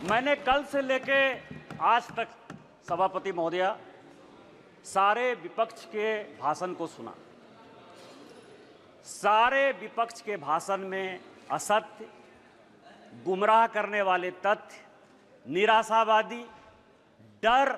मैंने कल से लेके आज तक सभापति महोदया सारे विपक्ष के भाषण को सुना। सारे विपक्ष के भाषण में असत्य, गुमराह करने वाले तथ्य, निराशावादी, डर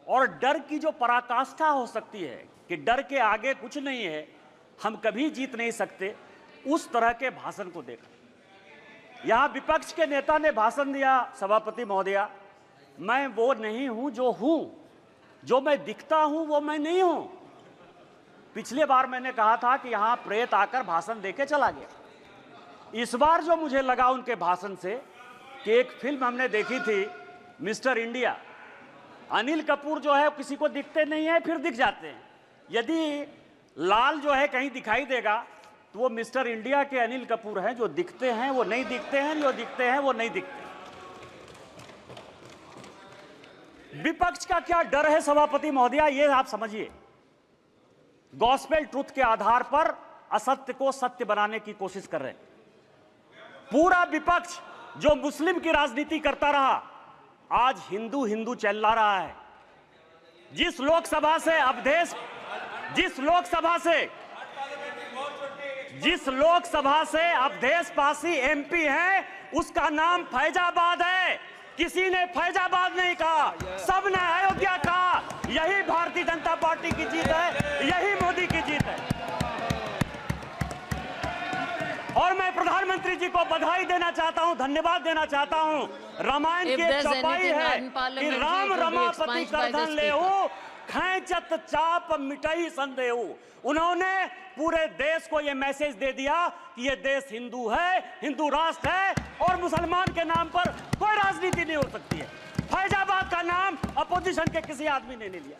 और डर की जो पराकाष्ठा हो सकती है कि डर के आगे कुछ नहीं है, हम कभी जीत नहीं सकते, उस तरह के भाषण को देखा। यहां विपक्ष के नेता ने भाषण दिया, सभापति महोदया, मैं वो नहीं हूं जो हूं, जो मैं दिखता हूं वो मैं नहीं हूं। पिछले बार मैंने कहा था कि यहां प्रेत आकर भाषण देके चला गया। इस बार जो मुझे लगा उनके भाषण से कि एक फिल्म हमने देखी थी मिस्टर इंडिया, अनिल कपूर जो है किसी को दिखते नहीं है, फिर दिख जाते हैं। यदि लाल जो है कहीं दिखाई देगा तो वो मिस्टर इंडिया के अनिल कपूर हैं, जो दिखते हैं वो नहीं दिखते हैं, जो दिखते हैं वो नहीं दिखते। विपक्ष का क्या डर है सभापति महोदया, ये आप समझिए। गॉस्पेल ट्रुथ के आधार पर असत्य को सत्य बनाने की कोशिश कर रहे हैं। पूरा विपक्ष जो मुस्लिम की राजनीति करता रहा, आज हिंदू हिंदू चिल्ला रहा है। जिस लोकसभा से अवधेशपासी एमपी है, उसका नाम फैजाबाद है। किसी ने फैजाबाद नहीं कहा, सबने अयोध्या कहा। यही भारतीय जनता पार्टी की जीत है, यही मोदी की जीत है। और मैं प्रधानमंत्री जी को बधाई देना चाहता हूं, धन्यवाद देना चाहता हूं। रामायण की एक चौपाई है कि राम रमापति करधन लेहु, खैंचत चाप मिटई संदेहु। उन्होंने पूरे देश को यह मैसेज दे दिया कि यह देश हिंदू है, हिंदू राष्ट्र है और मुसलमान के नाम पर कोई राजनीति नहीं हो सकती है। फैजाबाद का नाम अपोजिशन के किसी आदमी ने नहीं लिया।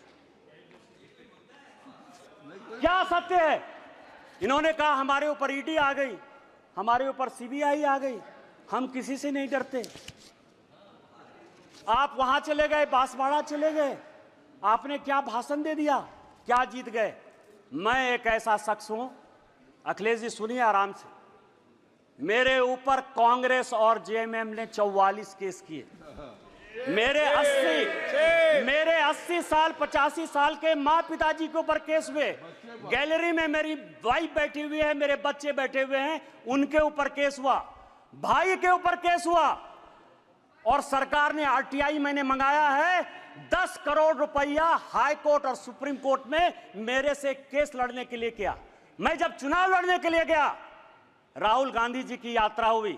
क्या सत्य है? इन्होंने कहा हमारे ऊपर ईडी आ गई, हमारे ऊपर सीबीआई आ गई, हम किसी से नहीं डरते। आप वहां चले गए, बांसवाड़ा चले गए, आपने क्या भाषण दे दिया, क्या जीत गए? मैं एक ऐसा शख्स हूं, अखिलेश जी सुनिए आराम से, मेरे ऊपर कांग्रेस और जेएमएम ने 44 केस किए। मेरे 80 साल 85 साल के माँ पिताजी के ऊपर केस हुए। गैलरी में मेरी वाइफ बैठी हुई है, मेरे बच्चे बैठे हुए हैं, उनके ऊपर केस हुआ, भाई के ऊपर केस हुआ। और सरकार ने आरटीआई मैंने मंगाया है, 10 करोड़ रुपया हाई कोर्ट और सुप्रीम कोर्ट में मेरे से केस लड़ने के लिए किया। मैं जब चुनाव लड़ने के लिए गया, राहुल गांधी जी की यात्रा हुई,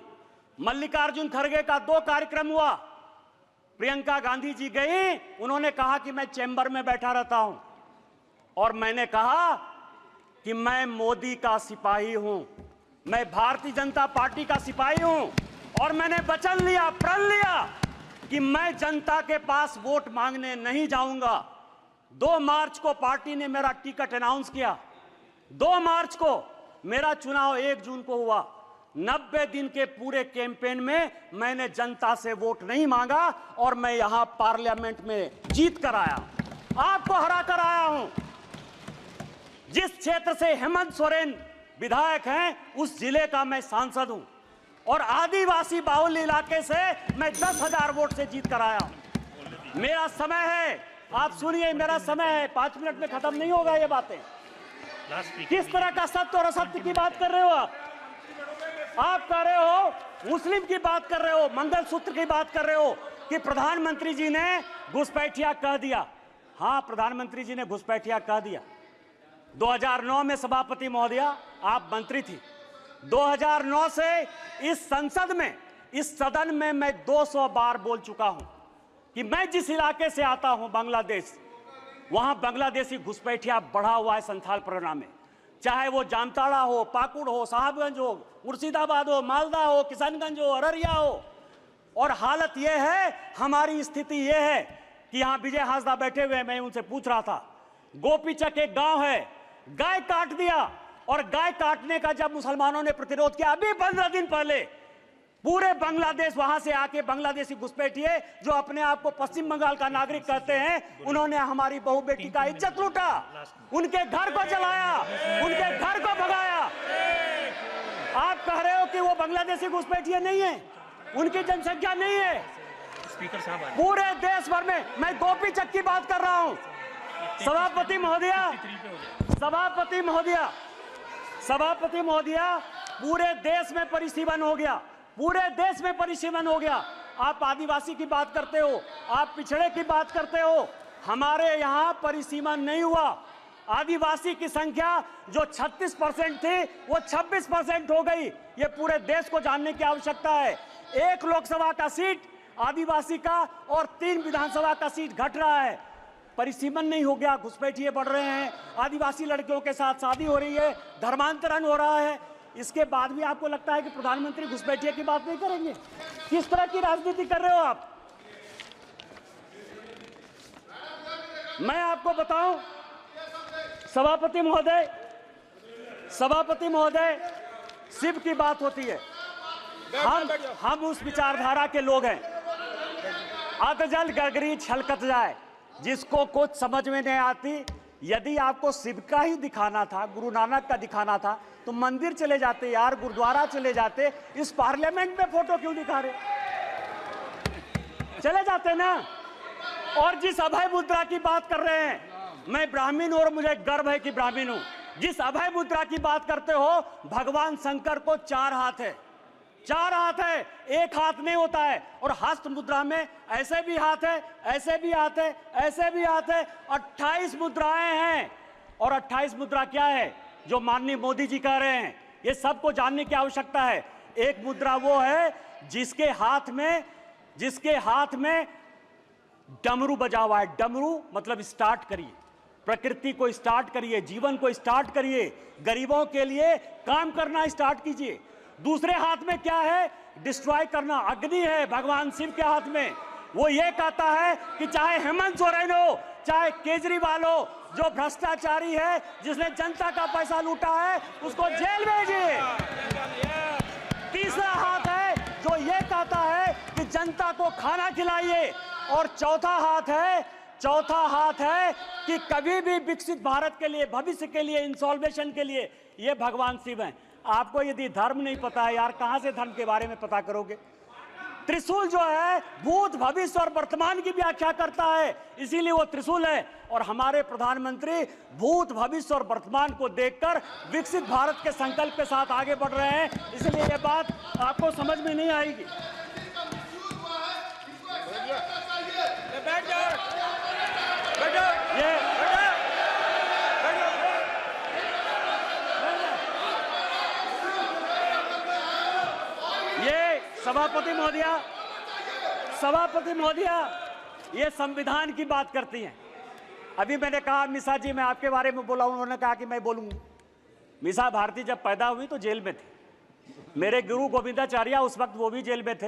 मल्लिकार्जुन खड़गे का 2 कार्यक्रम हुआ, प्रियंका गांधी जी गई, उन्होंने कहा कि मैं चैम्बर में बैठा रहता हूं, और मैंने कहा कि मैं मोदी का सिपाही हूं, मैं भारतीय जनता पार्टी का सिपाही हूं, और मैंने वचन लिया, प्रण लिया कि मैं जनता के पास वोट मांगने नहीं जाऊंगा। 2 मार्च को पार्टी ने मेरा टिकट अनाउंस किया, 2 मार्च को मेरा चुनाव 1 जून को हुआ। 90 दिन के पूरे कैंपेन में मैंने जनता से वोट नहीं मांगा और मैं यहां पार्लियामेंट में जीत कर आया, आपको हरा कर आया हूं। जिस क्षेत्र से हेमंत सोरेन विधायक हैं, उस जिले का मैं सांसद हूं, और आदिवासी बाहुल इलाके से मैं 10,000 वोट से जीत कर आया हूं। मेरा समय है, आप सुनिए, मेरा समय है, 5 मिनट में खत्म नहीं होगा ये बातें। किस तरह का सत्य और असत्य की बात कर रहे हो आप कह रहे हो, मुस्लिम की बात कर रहे हो, मंगलसूत्र की बात कर रहे हो कि प्रधानमंत्री जी ने घुसपैठिया कह दिया। हां, प्रधानमंत्री जी ने घुसपैठिया कह दिया। 2009 में सभापति महोदया आप मंत्री थी। 2009 से इस संसद में, इस सदन में मैं 200 बार बोल चुका हूं कि मैं जिस इलाके से आता हूं, बांग्लादेश, वहां बांग्लादेशी घुसपैठिया बढ़ा हुआ है संथाल परगना में। चाहे वो जामताड़ा हो, पाकुड़ हो, साहबगंज हो, मुर्शिदाबाद हो, मालदा हो, किशनगंज हो, अररिया हो। और हालत यह है, हमारी स्थिति यह है कि यहां विजय हांसदा बैठे हुए, मैं उनसे पूछ रहा था, गोपीचक एक गांव है, गाय काट दिया, और गाय काटने का जब मुसलमानों ने प्रतिरोध किया, अभी 15 दिन पहले पूरे बांग्लादेश वहां से आके बांग्लादेशी घुसपैठिए जो अपने आप को पश्चिम बंगाल का नागरिक कहते हैं, उन्होंने हमारी बहू बेटी का इज्जत लूटा, उनके घर को जलाया, उनके घर को भगाया। आप कह रहे हो कि वो बांग्लादेशी घुसपैठिए नहीं है, उनकी जनसंख्या नहीं है, स्पीकर साहब पूरे देश भर में, मैं गोपी चक की बात कर रहा हूं। सभापति महोदया, पूरे देश में परिसीमन हो गया, पूरे देश में परिसीमन हो गया। आप आदिवासी की बात करते हो, आप पिछड़े की बात करते हो, हमारे यहाँ परिसीमन नहीं हुआ। आदिवासी की संख्या जो 36% थी वो 26% हो गई। ये पूरे देश को जानने की आवश्यकता है। 1 लोकसभा का सीट आदिवासी का और 3 विधानसभा का सीट घट रहा है। परिसीमन नहीं हो गया, घुसपैठिए बढ़ रहे हैं, आदिवासी लड़कियों के साथ शादी हो रही है, धर्मांतरण हो रहा है। इसके बाद भी आपको लगता है कि प्रधानमंत्री घुसपैठिए की बात नहीं करेंगे? किस तरह की राजनीति कर रहे हो आप? मैं आपको बताऊं सभापति महोदय, शिव की बात होती है, हम उस विचारधारा के लोग हैं। अतजल गगरी छलकत जाए, जिसको कुछ समझ में नहीं आती। यदि आपको शिव का ही दिखाना था, गुरु नानक का दिखाना था, तो मंदिर चले जाते यार, गुरुद्वारा चले जाते। इस पार्लियामेंट में फोटो क्यों दिखा रहे? चले जाते ना। और जिस अभय मुद्रा की बात कर रहे हैं, मैं ब्राह्मण हूं और मुझे गर्व है कि ब्राह्मण हूं। जिस अभय मुद्रा की बात करते हो, भगवान शंकर को 4 हाथ है, 4 हाथ है, 1 हाथ नहीं होता है। और हस्त मुद्रा में ऐसे भी हाथ है, ऐसे भी हाथ है, ऐसे भी हाथ है, 28 मुद्राएं हैं। और 28 मुद्रा क्या है जो माननीय मोदी जी कह रहे हैं, ये सबको जानने की आवश्यकता है। एक मुद्रा वो है जिसके हाथ में डमरू बजा हुआ है। डमरू मतलब स्टार्ट करिए, प्रकृति को स्टार्ट करिए, जीवन को स्टार्ट करिए, गरीबों के लिए काम करना स्टार्ट कीजिए। दूसरे हाथ में क्या है? डिस्ट्रॉय करना, अग्नि है भगवान शिव के हाथ में। वो ये कहता है कि चाहे हेमंत सोरेन हो, चाहे केजरीवाल हो, जो भ्रष्टाचारी है, जिसने जनता का पैसा लूटा है, उसको जेल भेजिए। तीसरा हाथ है जो ये कहता है कि जनता को खाना खिलाइए। और चौथा हाथ है कि कभी भी विकसित भारत के लिए, भविष्य के लिए, इंसॉल्वेशन के लिए, ये भगवान शिव हैं। आपको यदि धर्म नहीं पता है यार, कहां से धर्म के बारे में पता करोगे? त्रिशूल जो है भूत, भविष्य और वर्तमान की व्याख्या करता है, इसीलिए वो त्रिशूल है। और हमारे प्रधानमंत्री भूत, भविष्य और वर्तमान को देखकर विकसित भारत के संकल्प के साथ आगे बढ़ रहे हैं। इसलिए ये बात आपको समझ में नहीं आएगी। ये सभापति महोदया, ये संविधान की बात करती हैं। अभी मैंने कहा मिसा जी, मैं आपके बारे में बोला, उन्होंने कहा कि मैं बोलूंगा। मिसा भारती जब पैदा हुई तो जेल में थे। मेरे गुरु गोविंदाचार्य उस वक्त वो भी जेल में थे,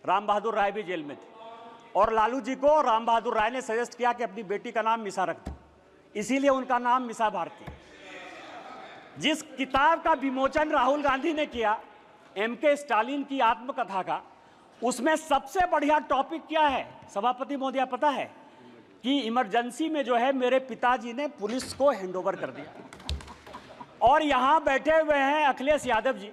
राम बहादुर राय भी जेल में थे। और लालू जी को राम बहादुर राय ने सजेस्ट किया कि अपनी बेटी का नाम मिसा रख दो, इसीलिए उनका नाम मिसा भारती। जिस किताब का विमोचन राहुल गांधी ने किया, MK स्टालिन की आत्मकथा का, उसमें सबसे बढ़िया टॉपिक क्या है सभापति महोदया पता है? कि इमरजेंसी में जो है मेरे पिताजी ने पुलिस को हैंडओवर कर दिया। और यहां बैठे हुए हैं अखिलेश यादव जी,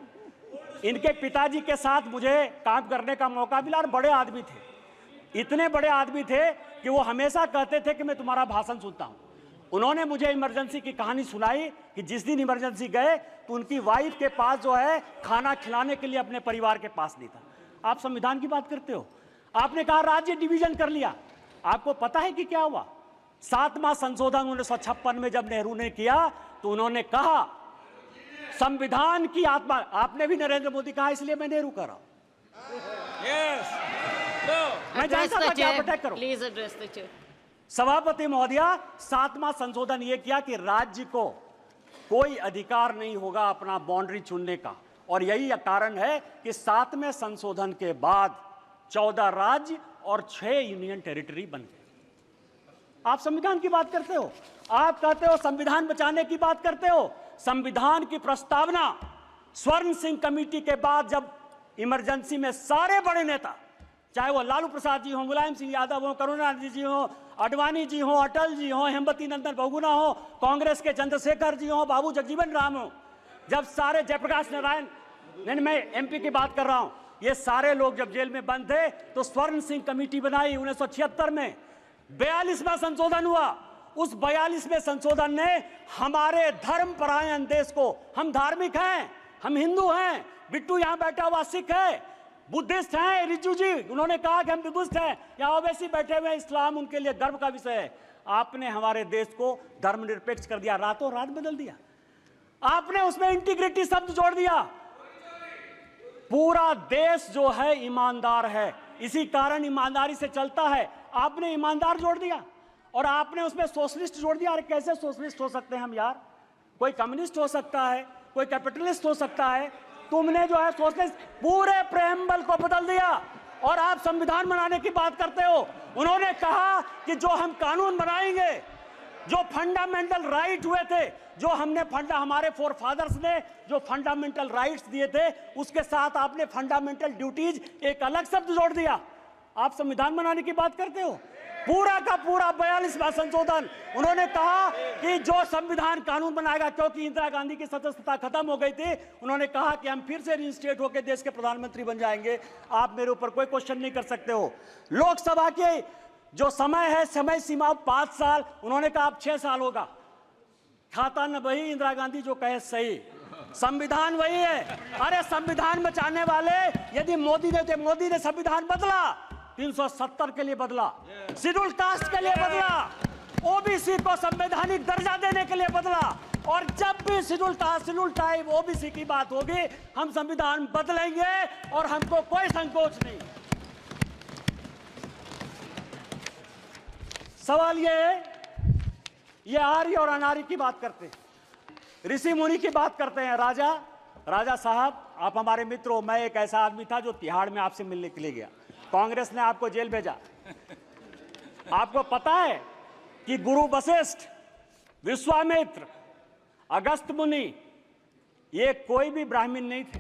इनके पिताजी के साथ मुझे काम करने का मौका मिला। और बड़े आदमी थे, इतने बड़े आदमी थे कि वो हमेशा कहते थे कि मैं तुम्हारा भाषण सुनता हूं। उन्होंने मुझे इमरजेंसी की कहानी सुनाई कि जिस दिन इमरजेंसी गए तो उनकी वाइफ के पास जो है खाना खिलाने के लिए अपने परिवार के पास नहीं था। आप संविधान की बात करते हो, आपने कहा राज्य डिवीजन कर लिया। आपको पता है कि क्या हुआ? 7वां संशोधन 1956 में जब नेहरू ने किया तो उन्होंने कहा संविधान की आत्मा, आपने भी नरेंद्र मोदी कहा, इसलिए मैं नेहरू कर रहा हूं। मैं जानता था कि आप अटैक करो। Please address the chair. सभापति महोदया, 7वां संशोधन यह किया कि राज्य को कोई अधिकार नहीं होगा अपना बाउंड्री चुनने का। और यही कारण है कि 7वें संशोधन के बाद 14 राज्य और 6 यूनियन टेरिटरी बन गए। आप संविधान की बात करते हो, आप कहते हो संविधान बचाने की बात करते हो। संविधान की प्रस्तावना स्वर्ण सिंह कमेटी के बाद जब इमरजेंसी में सारे बड़े नेता, चाहे वो लालू प्रसाद जी हो, मुलायम सिंह यादव हो, करुणानिधि जी हो, अडवाणी जी हो, अटल जी हो, हेमवती नंदन बहुगुणा हो, कांग्रेस के चंद्रशेखर जी हो, बाबू जगजीवन राम हो, जब सारे जयप्रकाश नारायण, मैं MP की बात कर रहा हूं, ये सारे लोग जब जेल में बंद थे तो स्वर्ण सिंह कमेटी बनाई 1976 में, 42वां संशोधन हुआ। उस 42वें संशोधन ने हमारे धर्म परायण देश को, हम धार्मिक हैं, हम हिंदू हैं, बिट्टू यहां बैठा हुआ सिख है, बुद्धिस्ट हैं, रिजू जी उन्होंने कहा कि हम बुद्धिस्ट हैं, यहां ओवैसी बैठे हुए हैं, इस्लाम उनके लिए गर्व का विषय है। आपने हमारे देश को धर्मनिरपेक्ष कर दिया, रातों रात बदल दिया। आपने उसमें इंटीग्रिटी शब्द जोड़ दिया। पूरा देश जो है ईमानदार है, इसी कारण ईमानदारी से चलता है। आपने ईमानदार जोड़ दिया और आपने उसमें सोशलिस्ट जोड़ दिया। अरे कैसे सोशलिस्ट हो सकते हैं हम यार? कोई कम्युनिस्ट हो सकता है, कोई कैपिटलिस्ट हो सकता है, तुमने जो है सोशलिस्ट पूरे प्रेम्बल को बदल दिया और आप संविधान बनाने की बात करते हो। उन्होंने कहा कि जो हम कानून बनाएंगे, जो फंडामेंटल राइट हुए थे, जो हमने हमारे फोर फादर्स ने जो फंडामेंटल राइट्स दिए थे, उसके साथ आपने फंडामेंटल ड्यूटीज एक अलग शब्द जोड़ दिया। आप संविधान बनाने की बात करते हो। पूरा का पूरा 42वां संशोधन, उन्होंने कहा कि जो संविधान कानून बनाएगा, क्योंकि इंदिरा गांधी की सदस्यता खत्म हो गई थी, उन्होंने कहा कि हम फिर से रिइंस्टेट होकर देश के प्रधानमंत्री बन जाएंगे। आप मेरे ऊपर कोई क्वेश्चन नहीं कर सकते हो। लोकसभा के जो समय है, समय सीमा 5 साल, उन्होंने कहा अब 6 साल होगा। खाता न वही, इंदिरा गांधी जो कहे सही, संविधान वही है। अरे संविधान बचाने वाले यदि मोदी ने संविधान बदला, 370 के लिए बदला, शेड्यूल कास्ट के लिए बदला, ओबीसी को संवैधानिक दर्जा देने के लिए बदला, और जब भी schedule caste, schedule tribe, OBC की बात होगी, हम संविधान बदलेंगे और हमको कोई संकोच नहीं। सवाल ये है, ये आर्य और अनार्य की बात करते हैं, ऋषि मुनि की बात करते हैं। राजा साहब, आप हमारे मित्र हो। मैं एक ऐसा आदमी था जो तिहाड़ में आपसे मिलने के लिए गया, कांग्रेस ने आपको जेल भेजा। आपको पता है कि गुरु वशिष्ठ, विश्वामित्र, अगस्त मुनि, ये कोई भी ब्राह्मण नहीं थे।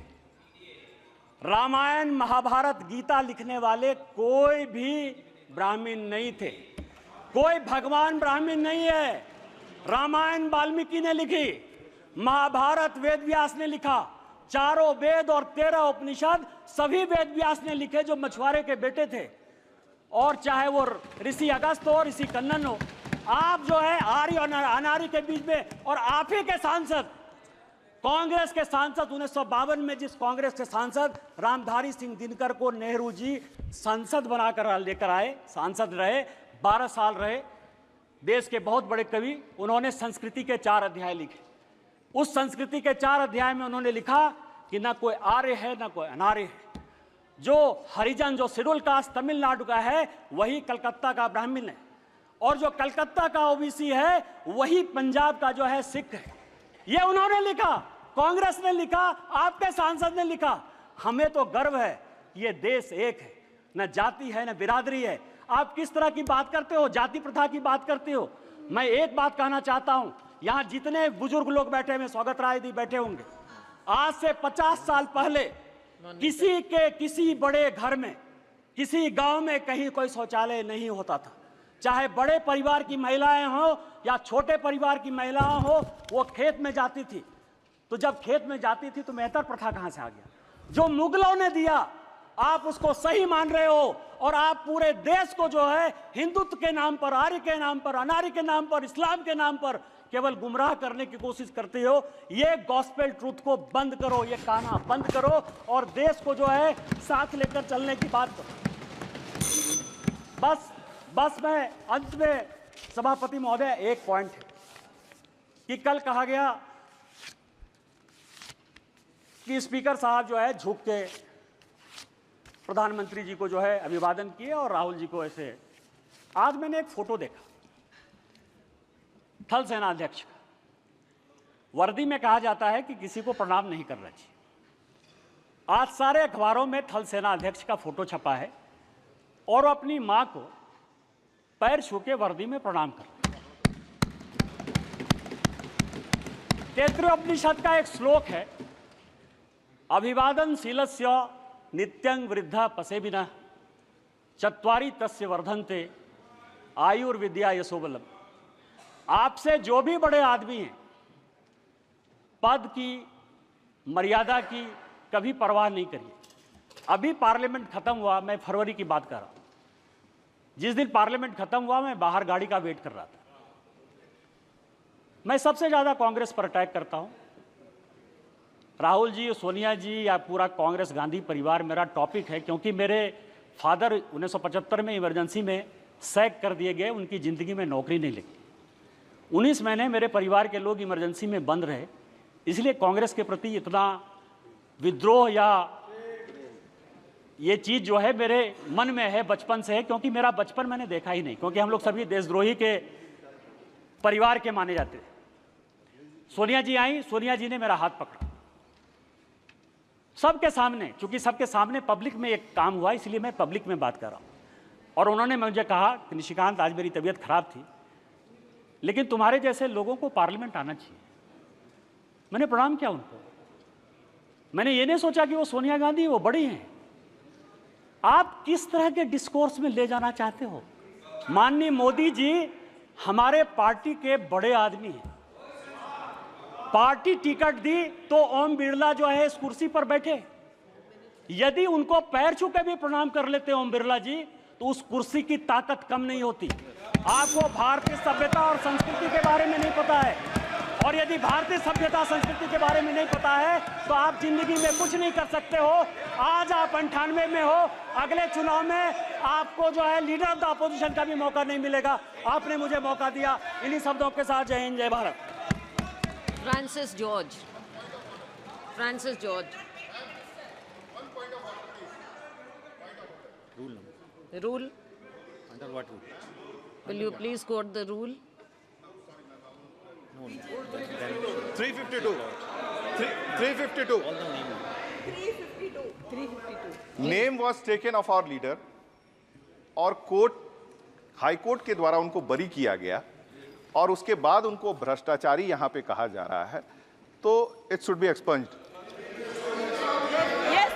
रामायण, महाभारत, गीता लिखने वाले कोई भी ब्राह्मण नहीं थे। कोई भगवान ब्राह्मण नहीं है। रामायण वाल्मीकि ने लिखी, महाभारत वेद व्यास ने लिखा, चारों वेद और 13 उपनिषद सभी वेद व्यास ने लिखे, जो मछुआरे के बेटे थे। और चाहे वो ऋषि अगस्त हो, ऋषि कन्नन हो, आप जो है आर्य और अनार्य के बीच में, और आप ही के सांसद, कांग्रेस के सांसद 1952 में जिस कांग्रेस के सांसद रामधारी सिंह दिनकर को नेहरू जी संसद बनाकर लेकर आए, सांसद रहे, 12 साल रहे, देश के बहुत बड़े कवि, उन्होंने संस्कृति के 4 अध्याय लिखे। उस संस्कृति के 4 अध्याय में उन्होंने लिखा कि ना कोई आर्य है ना कोई अनार्य है। जो हरिजन, जो शेड्यूल कास्ट तमिलनाडु का है, वही कलकत्ता का ब्राह्मण है, और जो कलकत्ता का ओबीसी है, वही पंजाब का जो है सिख है। ये उन्होंने लिखा, कांग्रेस ने लिखा, आपके सांसद ने लिखा। हमें तो गर्व है, ये देश एक है, न जाति है न बिरादरी है। आप किस तरह की बात करते हो, जाति प्रथा की बात करते हो। मैं एक बात कहना चाहता हूं, यहां जितने बुजुर्ग लोग बैठे हुए, स्वागत राय जी बैठे होंगे, आज से 50 साल पहले किसी बड़े घर में, किसी गांव में कहीं कोई शौचालय नहीं होता था। चाहे बड़े परिवार की महिलाएं हो या छोटे परिवार की महिलाएं हो, वो खेत में जाती थी। तो जब खेत में जाती थी तो मेहतर प्रथा कहां से आ गया? जो मुगलों ने दिया, आप उसको सही मान रहे हो, और आप पूरे देश को जो है हिंदुत्व के नाम पर, आर्य के नाम पर, अनार्य के नाम पर, इस्लाम के नाम पर केवल गुमराह करने की कोशिश करते हो। ये गॉस्पेल ट्रूथ को बंद करो, ये काना बंद करो, और देश को जो है साथ लेकर चलने की बात करो। बस मैं अंत में, सभापति महोदय, एक पॉइंट है कि कल कहा गया कि स्पीकर साहब जो है झुक के प्रधानमंत्री जी को जो है अभिवादन किए और राहुल जी को ऐसे। आज मैंने एक फोटो देखा थल सेनाध्यक्ष का। वर्दी में कहा जाता है कि किसी को प्रणाम नहीं करना चाहिए। आज सारे अखबारों में थल सेनाध्यक्ष का फोटो छपा है और अपनी मां को पैर छू के वर्दी में प्रणाम कर। तैत्तिरीयोपनिषद का एक श्लोक है, अभिवादनशीलस्य नित्यं वृद्धा पसेबिनः चत्वारि तस्य वर्धन्ते आयुर्विद्या यशोबलम। आपसे जो भी बड़े आदमी हैं, पद की, मर्यादा की कभी परवाह नहीं करिए। अभी पार्लियामेंट खत्म हुआ, मैं फरवरी की बात कर रहा हूं। जिस दिन पार्लियामेंट खत्म हुआ, मैं बाहर गाड़ी का वेट कर रहा था। मैं सबसे ज्यादा कांग्रेस पर अटैक करता हूं। राहुल जी, सोनिया जी या पूरा कांग्रेस गांधी परिवार मेरा टॉपिक है, क्योंकि मेरे फादर 1975 में इमरजेंसी में सैक कर दिए गए, उनकी ज़िंदगी में नौकरी नहीं लगी। 19 महीने मेरे परिवार के लोग इमरजेंसी में बंद रहे, इसलिए कांग्रेस के प्रति इतना विद्रोह या ये चीज़ जो है मेरे मन में है, बचपन से है, क्योंकि मेरा बचपन मैंने देखा ही नहीं, क्योंकि हम लोग सभी देशद्रोही के परिवार के माने जाते थे। सोनिया जी आई, सोनिया जी ने मेरा हाथ पकड़ा सबके सामने, चूंकि सबके सामने पब्लिक में एक काम हुआ, इसलिए मैं पब्लिक में बात कर रहा हूं। और उन्होंने मुझे कहा कि निशिकांत, आज मेरी तबीयत खराब थी, लेकिन तुम्हारे जैसे लोगों को पार्लियामेंट आना चाहिए। मैंने प्रणाम किया उनको। मैंने ये नहीं सोचा कि वो सोनिया गांधी, वो बड़ी हैं। आप किस तरह के डिस्कोर्स में ले जाना चाहते हो? माननीय मोदी जी हमारे पार्टी के बड़े आदमी हैं। पार्टी टिकट दी तो ओम बिरला जो है इस कुर्सी पर बैठे। यदि उनको पैर छू के भी प्रणाम कर लेते ओम बिरला जी, तो उस कुर्सी की ताकत कम नहीं होती। आपको भारतीय सभ्यता और संस्कृति के बारे में नहीं पता है, और यदि भारतीय सभ्यता संस्कृति के बारे में नहीं पता है तो आप जिंदगी में कुछ नहीं कर सकते हो। आज आप 98 में हो, अगले चुनाव में आपको जो है लीडर ऑफ द अपोजिशन का भी मौका नहीं मिलेगा। आपने मुझे मौका दिया। इन्हीं शब्दों के साथ जय हिंद, जय Bharat. Francis George. Francis George. Rule. Under what rule? Will you please quote the rule? No. 352. 352. All the name. 352. Name was taken of our leader और कोर्ट, हाई कोर्ट के द्वारा उनको बरी किया गया, और उसके बाद उनको भ्रष्टाचारी यहां पे कहा जा रहा है, तो it should be expunged.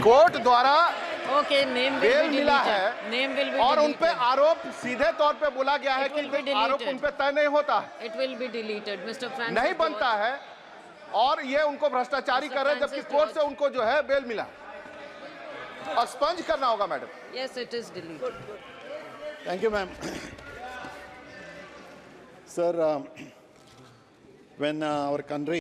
Court द्वारा Okay, name will bail be मिला deleted. है Name will be और उन पे deleted. आरोप सीधे तौर पे बोला गया है It will कि be आरोप deleted. उन पे तय नहीं होता है, It will be deleted, Mr. Francis नहीं बनता George. है, और ये उनको भ्रष्टाचारी Mr. कर रहे हैं, जबकि Francis कोर्ट से George. उनको जो है बेल मिला। एक्सपंज करना होगा madam. Yes, it is deleted. Thank you, ma'am. Sir, when our country